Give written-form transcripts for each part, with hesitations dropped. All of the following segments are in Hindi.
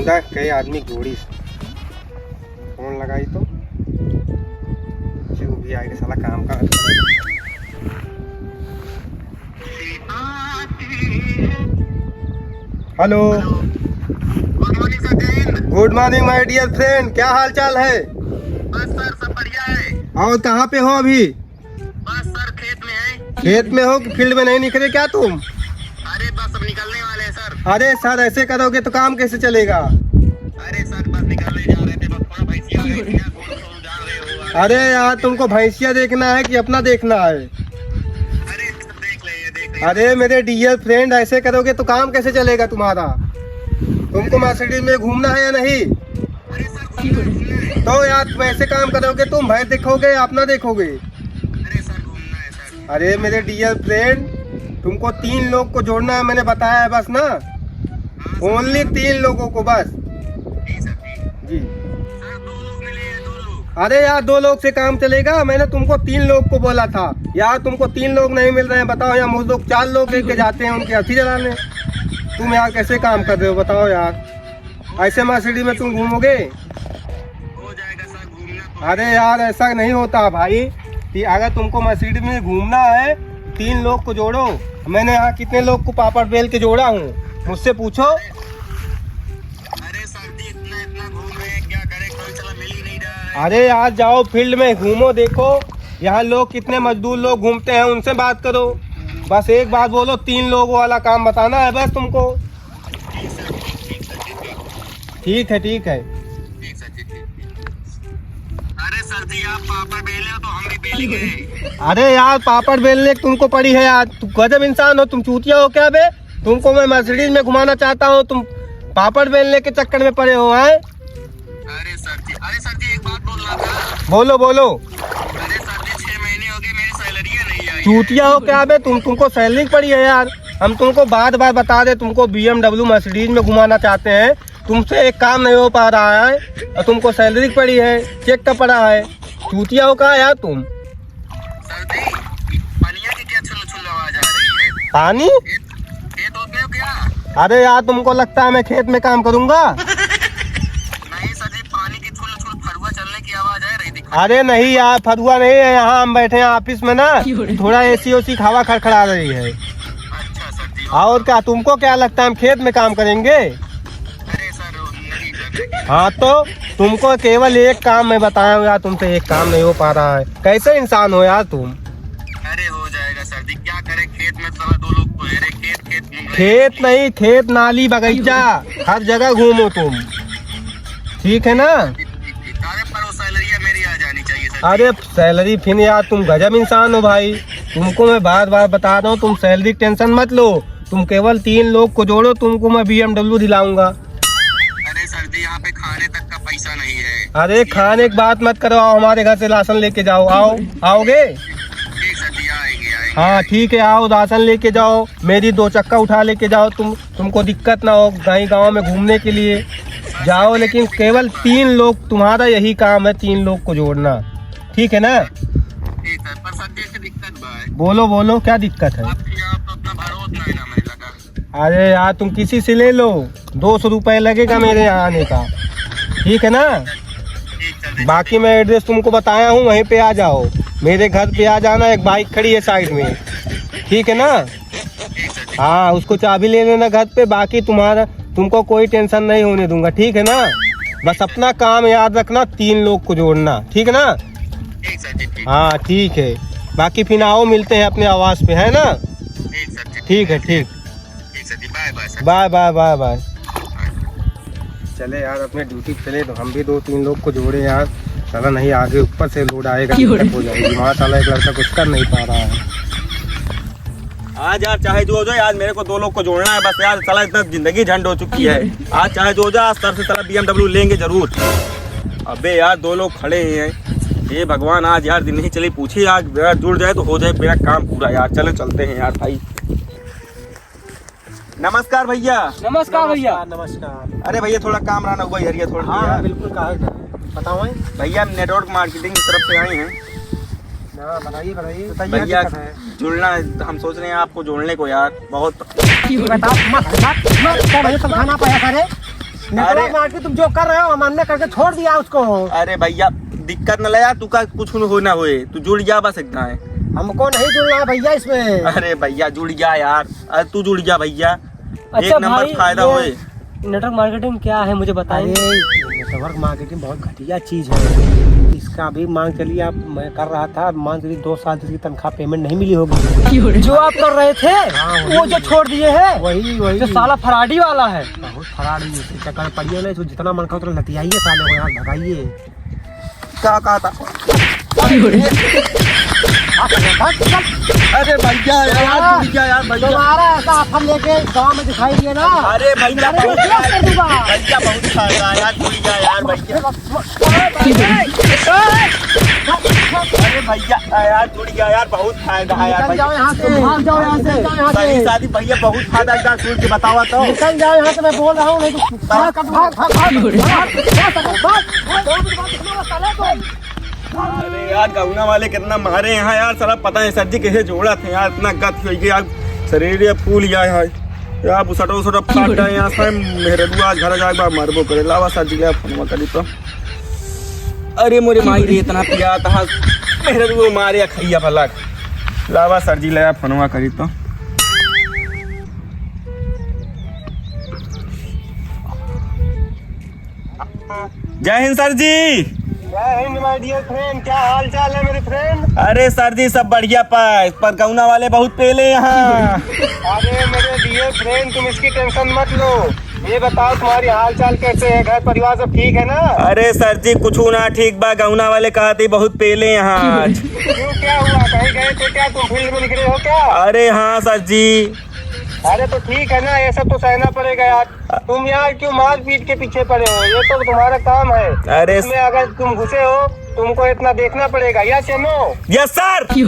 ढूंढा कई आदमी घोड़ी फोन लगाई तो जो भी आएगा साला काम का। Hello, good morning my dear friend, क्या हाल चाल है? बस सर सब बढ़िया है। और कहाँ पे हो अभी? बस सर खेत में है। खेत में हो कि फील्ड में नहीं निकले क्या तुम? अरे बस अब निकलने वाले हैं सर। अरे सर ऐसे करोगे तो काम कैसे चलेगा? अरे सर बस निकलने जा रहे थे, बस थोड़ा भैंसिया गई थी, जा रहे हो। अरे यार तुमको भैंसिया देखना है कि अपना देखना है? अरे सर देख ले। अरे मेरे डियर फ्रेंड ऐसे करोगे तो काम कैसे चलेगा तुम्हारा? तुमको मर्सिडीज में घूमना है या नहीं? अरे सर घूमना है। तो यार तुम ऐसे काम करोगे तुम भैंस देखोगे या अपना देखोगे? अरे सर घूमना है सर। अरे मेरे डियर फ्रेंड, तुमको 3 लोग को जोड़ना है, मैंने बताया है बस ना, ओनली 3 लोगों को बस। जी सर जी सर 2 लोग मिले हैं, 2 लोग। अरे यार 2 लोग से काम चलेगा? मैंने तुमको 3 लोग को बोला था यार, तुमको 3 लोग नहीं मिल रहे हैं। बताओ यार, मुझ लोग 4 लोग लेके जाते हैं उनके अर्थी जलाने। तुम यार कैसे काम कर रहे हो बताओ यार? ऐसे मर्सिडीज में तुम घूमोगे? हो जाएगा सर घूमना तो। अरे यार ऐसा नहीं होता भाई कि अगर तुमको मर्सिडीज में घूमना है 3 लोग को जोड़ो। मैंने यहाँ कितने लोग को पापड़ बेल के जोड़ा हूँ, मुझसे पूछो। अरे सर जी इतना घूम रहे हैं, क्या करें, कोई चला मिल ही नहीं रहा है। अरे यार जाओ फील्ड में घूमो, देखो यहाँ लोग कितने मजदूर लोग घूमते हैं, उनसे बात करो। बस एक बात बोलो, 3 लोगों वाला काम बताना है बस तुमको। ठीक है ठीक सर ठीक। अरे सर जी आप पापड़ बेले हो तो हम भी बेलेंगे। अरे यार पापड़ बेलने की तुमको पड़ी है यार, तुम गजब इंसान हो, तुम चूतिया हो क्या बे? तुमको मैं मर्सिडीज में घुमाना चाहता हूँ, तुम पापड़ बेलने के चक्कर में पड़े हो हैं? अरे सर जी एक बात बोलना था। बोलो बोलो। अरे सर जी 6 महीने हो गए, मेरी सैलरी नहीं आई। चूतिया हो क्या बे? तुमको सैलरी पड़ी है यार? हम तुमको बार बार बता दे, तुमको BMW मर्सिडीज में घुमाना चाहते हैं, तुमसे एक काम नहीं हो पा रहा है और तुमको सैलरी पड़ी है, चेक का पड़ा है। चूतिया हो क्या यार तुम? सर जी पानिया की क्या छुल आवाज आ रही है? पानी? खेत होते हो क्या? अरे यार तुमको लगता है मैं खेत में काम करूंगा? नहीं सर जी, पानी की छुल फरुआ चलने की आवाज आ रही थी। अरे नहीं यार, फरुआ नहीं है, यहाँ हम बैठे हैं ऑफिस में ना, थोड़ा AC ओसी हवा खड़खड़ा रही है। अच्छा सर जी। और क्या तुमको क्या लगता है हम खेत में काम करेंगे? अरे सर नहीं सर। हाँ तो तुमको केवल एक काम मैं बताया हूँ यार, तुमसे एक काम नहीं हो पा रहा है। कैसे इंसान हो यार तुम? अरे हो जाएगा सर जी, क्या करें, खेत में साला 2 लोग तो है रे, खेत घूम रहे। खेत नहीं, खेत नाली बगीचा हर जगह घूमो तुम, ठीक है ना? अरे पर वो सैलरी मेरी आ जानी चाहिए सर। अरे सैलरी फिर यार, तुम गजब इंसान हो भाई, तुमको मैं बार बार बता रहा हूँ, तुम सैलरी टेंशन मत लो, तुम केवल 3 लोग को जोड़ो, तुमको मैं BMW दिलाऊंगा। अरे सर जी यहाँ पे खाने तक का पैसा नहीं है। अरे खाने की बात मत करो, आओ हमारे घर से राशन लेके जाओ। आओगे? ठीक सर जी आएंगे। हाँ ठीक है, आओ राशन लेके जाओ, मेरी 2 चक्का उठा लेके जाओ, तुमको दिक्कत ना हो गाँव में घूमने के लिए जाओ। लेकिन केवल 3 लोग, तुम्हारा यही काम है 3 लोग को जोड़ना, ठीक है ना? ठीक सर, पर सर जी दिक्कत है। बोलो बोलो, क्या दिक्कत है? आपके यहाँ तो अपना भाड़ा उतना ही ना मुझे लगा। अरे यार तुम किसी से ले लो, 200 रुपये लगेगा मेरे यहाँ आने का, ठीक है ना? ठीक सर। बाकी मैं एड्रेस तुमको बताया हूँ, वहीं पे आ जाओ, मेरे घर पे आ जाना, एक बाइक खड़ी है साइड में, ठीक है ना? ठीक सर। हाँ उसको चाबी ले लेना घर पे, बाकी तुमको कोई टेंशन नहीं होने दूंगा, ठीक है ना? बस अपना काम याद रखना, 3 लोग को जोड़ना, ठीक है ना? ठीक सर जी ठीक। हाँ ठीक है, बाकी फिर आओ मिलते हैं अपने आवास पे, है ना? ठीक सर जी ठीक है ठीक। ठीक सर जी, bye bye sir. Bye bye bye bye. चले यार अपने ड्यूटी चले, तो हम भी 2-3 लोग को जोड़े यार, साला नहीं आगे ऊपर से लोड आएगा, दिक्कत हो जाएगी। वहाँ साला एक लड़का कुछ कर नहीं पा रहा है। आज यार चाहे जो हो जाए, आज मेरे को 2 लोग को जोड़ना है बस यार, साला इतना जिंदगी झंड हो चुकी है। आज चाहे जो हो जाए, आज सर से साला BMW लेंगे जरूर। अबे यार 2 लोग खड़े ही हैं, ये भगवान आज यार दिन ही चली पूछी, आज यार जुड़ जाए तो हो जाए मेरा काम पूरा यार। चलो चलते हैं यार भाई। नमस्कार भैया। नमस्कार भैया। नमस्कार। अरे भैया थोड़ा काम रहना हुआ हरिया थोड़ा। हाँ बिल्कुल, कहा बताओ भैया, नेटवर्क मार्केटिंग की तरफ से आए हैं। बताइए भैया जुड़ना है, हम सोच रहे हैं आपको जोड़ने को यार, बहुत बताओ। नेटवर्क मार्केटिंग तुम जो कर रहे हो हमने करके छोड़ दिया उसको। अरे भैया दिक्कत न लगा, तू का कुछ हो ना होए, तू जुड़ जा बस इतना है। हमको नहीं जुड़ना है भैया इसमें। अरे भैया जुड़ जा यार, अरे तू जुड़ जा भैया, अच्छा एक नंबर भाई, फायदा ये होए। नेटवर्क मार्केटिंग क्या है मुझे अरे बताइए। नेटवर्क मार्केटिंग बहुत घटिया चीज है। इसका अभी मान चलिए आप, मैं कर रहा था, मान चलिए 2 साल की तनख्वाह पेमेंट नहीं मिली होगी। जो आप कर रहे थे वो जो छोड़ दिए हैं, वही जो साला फराडी वाला है। बहुत फराड है, इसके चक्कर में पड़िए ना, जितना मन का उतना लतियाइए साले को, यहाँ भगाइए। क्या कहा था? अरे भैया यार जुड़ जा यार भैया। तुम्हारा ऐसा ऑफर लेके गाँव में दिखाई दिए ना। अरे भैया अरे बहुत क्या कर दूंगा? भैया बहुत फायदा है यार, जुड़ जा यार भैया। अरे भैया यार जुड़ गया यार, बहुत फायदा है यार निकल जाओ भैया। यहाँ से, भाग जाओ यहाँ से, जाओ यहाँ सही से। शादी भैया बहुत फायदा, एक बार सुन के बतावा तो। निकल जाओ यहाँ से, मैं बोल रहा हूँ, नहीं तो भाग भाग भाग भाग भाग। अरे यार गौना वाले कितना मारे यहाँ यार, साला पता है सर जी कैसे जोड़ा थे यार, इतना गत हो गया यार, शरीर ये फूल गया है यार, बुसटो बुसटो फाट गए यहाँ से। मेरे बुआ आज घर जाके बार मरबो करे, लावा सर जी के फोन करी तो। अरे मोरे माई रे इतना पिया था, मेरे बुआ मारे खैया भला, लावा सर जी ले फोनवा करी तो। जय हिंद सर जी। जय हिंद माय डियर फ्रेंड, क्या हाल चाल है मेरे फ्रेंड? अरे सर जी सब बढ़िया पाए, पर गौना वाले बहुत पेले यहाँ। अरे मेरे डियर फ्रेंड, तुम इसकी टेंशन मत लो। ये बताओ तुम्हारी हाल चाल कैसे है, घर परिवार सब ठीक है ना? अरे सर जी कुछ ना ठीक बा, गौना वाले कहा थे बहुत पेले यहाँ आज। क्यों, क्या हुआ? कहीं गए थे क्या? तुम फील्ड में निकले हो क्या? अरे हाँ सर जी। अरे तो ठीक है ना, ये सब तो सहना पड़ेगा यार। तुम यार क्यों मार पीट के पीछे पड़े हो? ये तो तुम्हारा काम है। अरे इसमें अगर तुम घुसे हो, तुमको इतना देखना पड़ेगा। यस या नो? Yes sir. तो फिर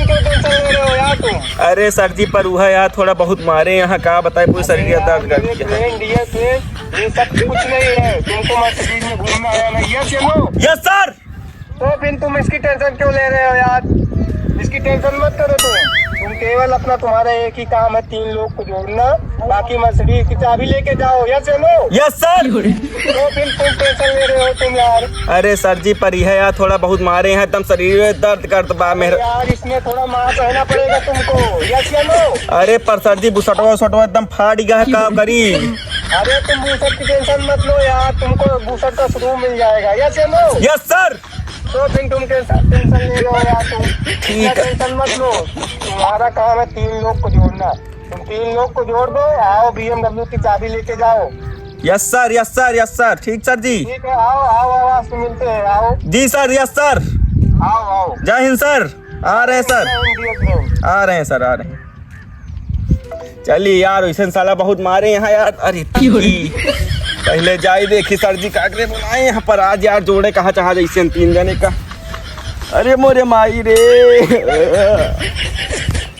क्यों टेंशन ले रहे हो यार तुम? अरे सर जी पर हुआ यार थोड़ा बहुत मारे यहाँ, कहा बताए पूरी शरीर दर्द कर दिया। फ्रेंड डियर फ्रेंड, ये सब कुछ नहीं है। तुमको मर्सिडीज में घूमना आया ना? यस या नो? Yes sir. तो फिर तुम इसकी टेंशन क्यों ले रहे हो यार? इसकी टेंशन मत करो तुम केवल अपना, तुम्हारा एक ही काम है 3 लोग को जोड़ना, बाकी मर्सिडीज की चाबी लेके जाओ। यस या नो? Yes sir. तो फिर तुम टेंशन ले रहे हो तुम यार? अरे सर जी पर यह यार थोड़ा बहुत मारे हैं, एकदम शरीर में दर्द कर बा मेरे यार इसमें थोड़ा मार सहना पड़ेगा तुमको। यस या नो? अरे पर सर जी बुसटवा उसटवा एकदम फाट गया है, काम करी। अरे तुम बूसट की टेंशन मत लो यार, तुमको बूसट का शुरू मिल जाएगा। यस या नो? Yes sir. तो फिर तुम टेंशन ले रहे हो यार तुम? ठीक है। टेंशन मत लो, तुम्हारा काम है 3 लोग को जोड़ना। तुम 3 लोग को जोड़ दो, आओ BMW की चाबी लेके जाओ। Yes sir yes sir yes sir. ठीक सर जी। ठीक है, आओ आओ, आवाज से मिलते हैं, आओ जी सर यस सर। आओ आओ। जय हिंद सर। आ रहे हैं सर, डियर फ्रेंड, आ रहे हैं सर, आ रहे हैं। चलिए यार वैसे साला बहुत मारे यहाँ यार। अरे पहले जाई देखी सर जी काकरे बुलाए यहाँ पर, आज यार जोड़े कहा चाह जैसे 3 जने का। अरे मोरे माई रे।